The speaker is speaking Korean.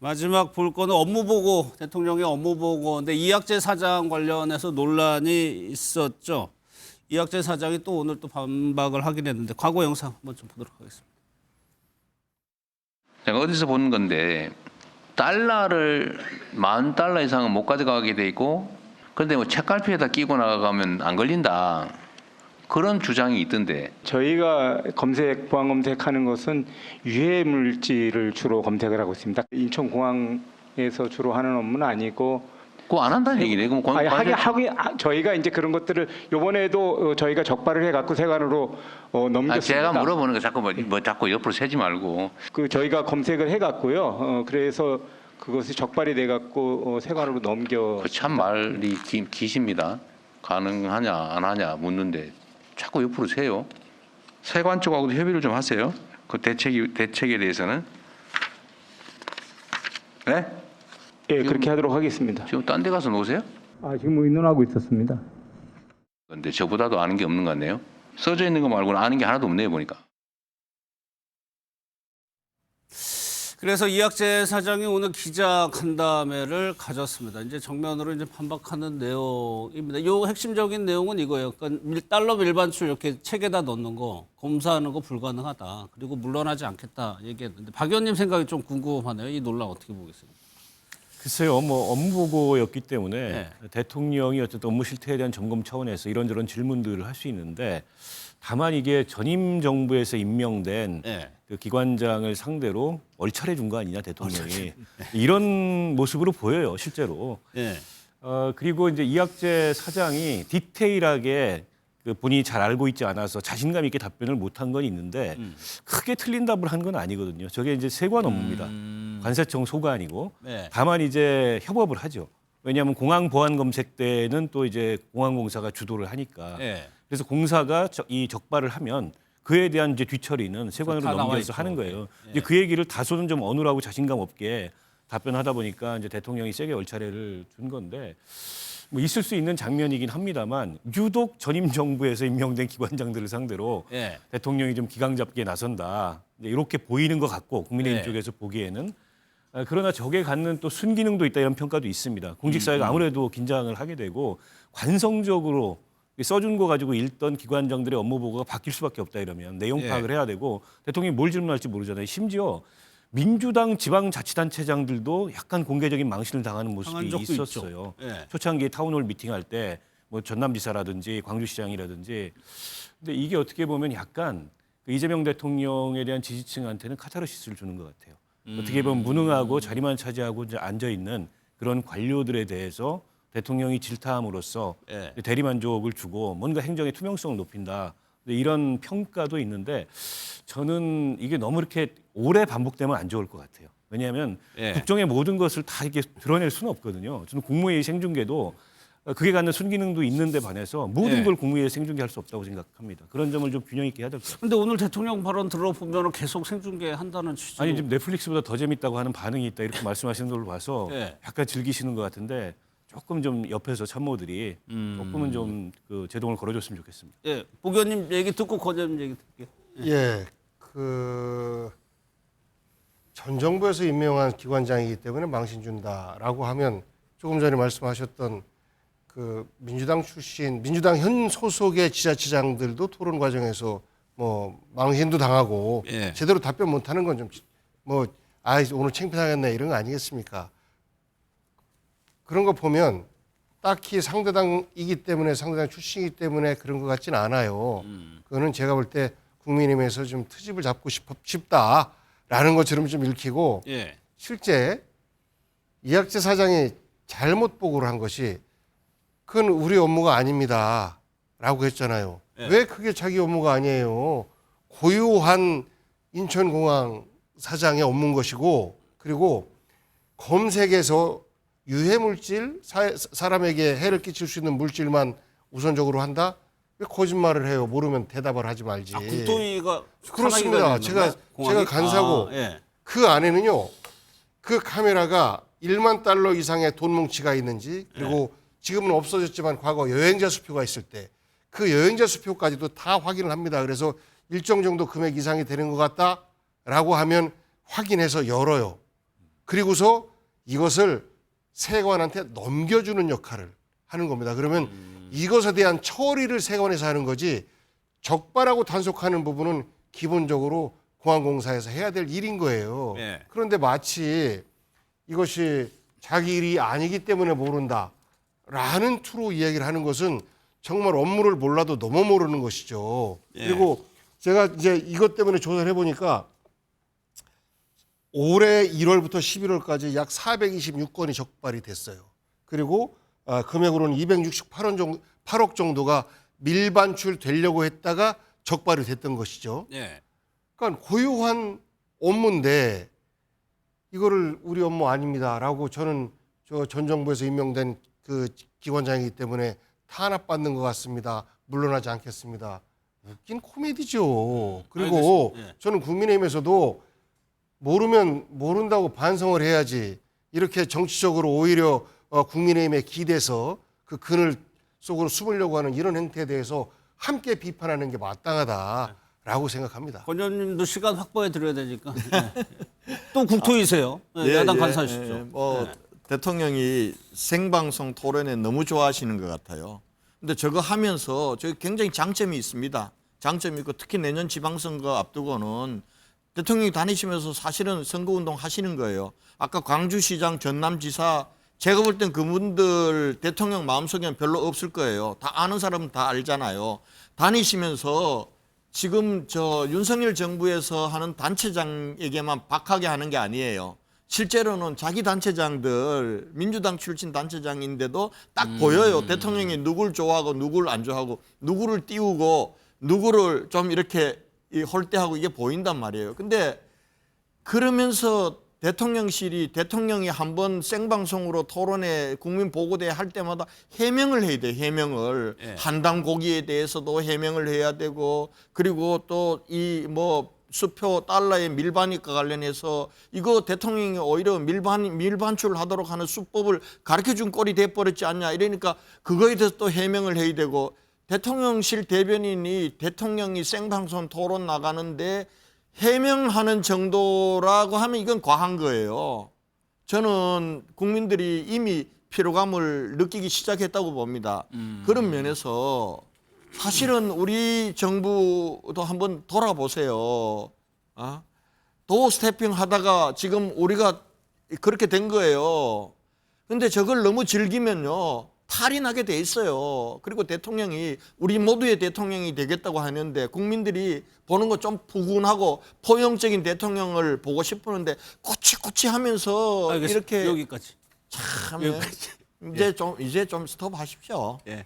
마지막 볼 거는 업무보고, 대통령의 업무보고인데 이학재 사장 관련해서 논란이 있었죠. 이학재 사장이 또 오늘 또 반박을 하긴 했는데 과거 영상 한번 좀 보도록 하겠습니다. 제가 어디서 본 건데 달러를 $10,000 이상은 못 가져가게 돼 있고 그런데 뭐 책갈피에다 끼고 나가면 안 걸린다. 그런 주장이 있던데. 저희가 보안 검색하는 것은 유해 물질을 주로 검색을 하고 있습니다. 인천공항에서 주로 하는 업무는 아니고. 그거 안 한다는 얘기네. 그럼 저희가 이제 그런 것들을 이번에도 저희가 적발을 해갖고 세관으로 넘겼습니다. 제가 물어보는 거 자꾸 자꾸 옆으로 세지 말고. 저희가 검색을 해갖고요. 그래서 그것이 적발이 돼갖고 세관으로 넘겨. 참 말이 기십니다. 가능하냐 안 하냐 묻는데 자꾸 옆으로 세요. 세관 쪽하고도 협의를 좀 하세요. 그 대책에 대해서는. 네? 예, 그렇게 하도록 하겠습니다. 지금 딴 데 가서 노세요? 지금 의논하고 있었습니다. 근데 저보다도 아는 게 없는 것 같네요. 써져 있는 거 말고는 아는 게 하나도 없네요, 보니까. 그래서 이학재 사장이 오늘 기자간담회를 가졌습니다. 이제 정면으로 이제 반박하는 내용입니다. 이 핵심적인 내용은 이거예요. 그러니까 달러 밀반출 이렇게 책에다 넣는 거, 검사하는 거 불가능하다. 그리고 물러나지 않겠다 얘기했는데 박 의원님 생각이 좀 궁금하네요. 이 논란 어떻게 보겠습니까? 글쎄요, 뭐 업무보고였기 때문에 네. 대통령이 어쨌든 업무 실태에 대한 점검 차원에서 이런저런 질문들을 할 수 있는데 다만 이게 전임 정부에서 임명된 네. 그 기관장을 상대로 얼차려 준 거 아니냐 대통령이 이런 모습으로 보여요 실제로. 네. 그리고 이제 이학재 사장이 디테일하게 그 본인이 잘 알고 있지 않아서 자신감 있게 답변을 못한 건 있는데 크게 틀린 답을 한 건 아니거든요. 저게 이제 세관 업무입니다. 관세청 소관이고 네. 다만 이제 협업을 하죠. 왜냐하면 공항 보안 검색 때는 또 이제 공항공사가 주도를 하니까. 네. 그래서 공사가 이 적발을 하면 그에 대한 이제 뒤처리는 세관으로 다 나와 넘겨서 있죠. 하는 거예요. 네. 이제 그 얘기를 다소는 좀 어눌하고 자신감 없게 답변하다 보니까 이제 대통령이 세게 얼차례를 준 건데 뭐 있을 수 있는 장면이긴 합니다만 유독 전임 정부에서 임명된 기관장들을 상대로 네. 대통령이 좀 기강 잡기에 나선다. 이렇게 보이는 것 같고 국민의힘 네. 쪽에서 보기에는 그러나 적에 갖는 또 순기능도 있다 이런 평가도 있습니다. 공직사회가 아무래도 긴장을 하게 되고 관성적으로 써준 거 가지고 읽던 기관장들의 업무 보고가 바뀔 수밖에 없다 이러면 내용 파악을 해야 되고 대통령이 뭘 질문할지 모르잖아요. 심지어 민주당 지방자치단체장들도 약간 공개적인 망신을 당하는 모습이 있었어요. 네. 초창기 타운홀 미팅할 때 뭐 전남지사라든지 광주시장이라든지 근데 이게 어떻게 보면 약간 이재명 대통령에 대한 지지층한테는 카타르시스를 주는 것 같아요. 어떻게 보면 무능하고 자리만 차지하고 이제 앉아 있는 그런 관료들에 대해서 대통령이 질타함으로써 네. 대리만족을 주고 뭔가 행정의 투명성을 높인다. 이런 평가도 있는데 저는 이게 너무 이렇게 오래 반복되면 안 좋을 것 같아요. 왜냐하면 예. 국정의 모든 것을 다 이렇게 드러낼 수는 없거든요. 저는 국무회의 생중계도 그게 갖는 순기능도 있는데 반해서 모든 예. 걸 국무회의 생중계할 수 없다고 생각합니다. 그런 점을 좀 균형 있게 해야 될 것 같아요. 근데 오늘 대통령 발언 들어보면 계속 생중계 한다는 취지로. 아니 지금 넷플릭스보다 더 재밌다고 하는 반응이 있다 이렇게 말씀하시는 걸 봐서 예. 약간 즐기시는 것 같은데 조금 좀 옆에서 참모들이 조금은 좀 그 제동을 걸어줬으면 좋겠습니다. 예, 복 의원님 얘기 듣고 권 의원님 얘기 드릴게요. 예, 전 정부에서 임명한 기관장이기 때문에 망신 준다라고 하면 조금 전에 말씀하셨던 그 민주당 출신, 민주당 현 소속의 지자체장들도 토론 과정에서 뭐 망신도 당하고 예. 제대로 답변 못하는 건 좀 뭐 오늘 창피하겠네 이런 거 아니겠습니까? 그런 거 보면 딱히 상대당이기 때문에 상대당 출신이기 때문에 그런 것 같지는 않아요. 그거는 제가 볼 때 국민의힘에서 좀 트집을 잡고 싶다라는 것처럼 좀 읽히고 예. 실제 이학재 사장이 잘못 보고를 한 것이 그건 우리 업무가 아닙니다라고 했잖아요. 예. 왜 그게 자기 업무가 아니에요? 고유한 인천공항 사장의 업무인 것이고 그리고 검색에서 유해물질, 사람에게 해를 끼칠 수 있는 물질만 우선적으로 한다? 왜 거짓말을 해요? 모르면 대답을 하지 말지. 국토위가 그렇습니다. 제가 간사고 예. 그 안에는요. 그 카메라가 $10,000 이상의 돈 뭉치가 있는지 그리고 지금은 없어졌지만 과거 여행자 수표가 있을 때 그 여행자 수표까지도 다 확인을 합니다. 그래서 일정 정도 금액 이상이 되는 것 같다라고 하면 확인해서 열어요. 그리고서 이것을 세관한테 넘겨주는 역할을 하는 겁니다. 그러면 이것에 대한 처리를 세관에서 하는 거지 적발하고 단속하는 부분은 기본적으로 공항공사에서 해야 될 일인 거예요. 예. 그런데 마치 이것이 자기 일이 아니기 때문에 모른다라는 투로 이야기를 하는 것은 정말 업무를 몰라도 너무 모르는 것이죠. 예. 그리고 제가 이제 이것 때문에 조사를 해보니까 올해 1월부터 11월까지 약 426건이 적발이 됐어요. 그리고 금액으로는 268억 정도가 밀반출되려고 했다가 적발이 됐던 것이죠. 예. 그러니까 고유한 업무인데 이거를 우리 업무 아닙니다라고 저는 저 전 정부에서 임명된 그 기관장이기 때문에 탄압받는 것 같습니다. 물러나지 않겠습니다. 웃긴 코미디죠. 그리고 알겠습니다. 예. 저는 국민의힘에서도 모르면 모른다고 반성을 해야지 이렇게 정치적으로 오히려 국민의힘에 기대서 그 그늘 속으로 숨으려고 하는 이런 행태에 대해서 함께 비판하는 게 마땅하다라고 생각합니다. 권 의원님도 시간 확보해 드려야 되니까. 예. 또 국토이세요. 예, 야당 간사하십시오. 대통령이 생방송 토론에 너무 좋아하시는 것 같아요. 근데 저거 하면서 저기 굉장히 장점이 있습니다. 장점이 있고 특히 내년 지방선거 앞두고는 대통령이 다니시면서 사실은 선거운동 하시는 거예요. 아까 광주시장, 전남지사 제가 볼 땐 그분들 대통령 마음속에는 별로 없을 거예요. 다 아는 사람은 다 알잖아요. 다니시면서 지금 저 윤석열 정부에서 하는 단체장에게만 박하게 하는 게 아니에요. 실제로는 자기 단체장들 민주당 출신 단체장인데도 딱 보여요. 대통령이 누굴 좋아하고 누굴 안 좋아하고 누구를 띄우고 누구를 좀 이렇게 홀대하고 이게 보인단 말이에요. 근데 그러면서 대통령실이 대통령이 한번 생방송으로 토론회 국민 보고대회 할 때마다 해명을 해야 돼요. 해명을. 예. 한당 고기에 대해서도 해명을 해야 되고 그리고 또 이 뭐 수표 달러의 밀반입과 관련해서 이거 대통령이 오히려 밀반출을 하도록 하는 수법을 가르쳐준 꼴이 돼버렸지 않냐 이러니까 그거에 대해서 또 해명을 해야 되고 대통령실 대변인이 대통령이 생방송 토론 나가는데 해명하는 정도라고 하면 이건 과한 거예요. 저는 국민들이 이미 피로감을 느끼기 시작했다고 봅니다. 그런 면에서 사실은 우리 정부도 한번 돌아보세요. 도어 스태핑 하다가 지금 우리가 그렇게 된 거예요. 근데 저걸 너무 즐기면요. 탈이 나게 돼 있어요. 그리고 대통령이 우리 모두의 대통령이 되겠다고 하는데 국민들이 보는 거 좀 푸근하고 포용적인 대통령을 보고 싶었는데 꼬치꼬치 하면서 알겠습니다. 이렇게 여기까지. 참 여기까지. 이제 좀 스톱하십시오. 예.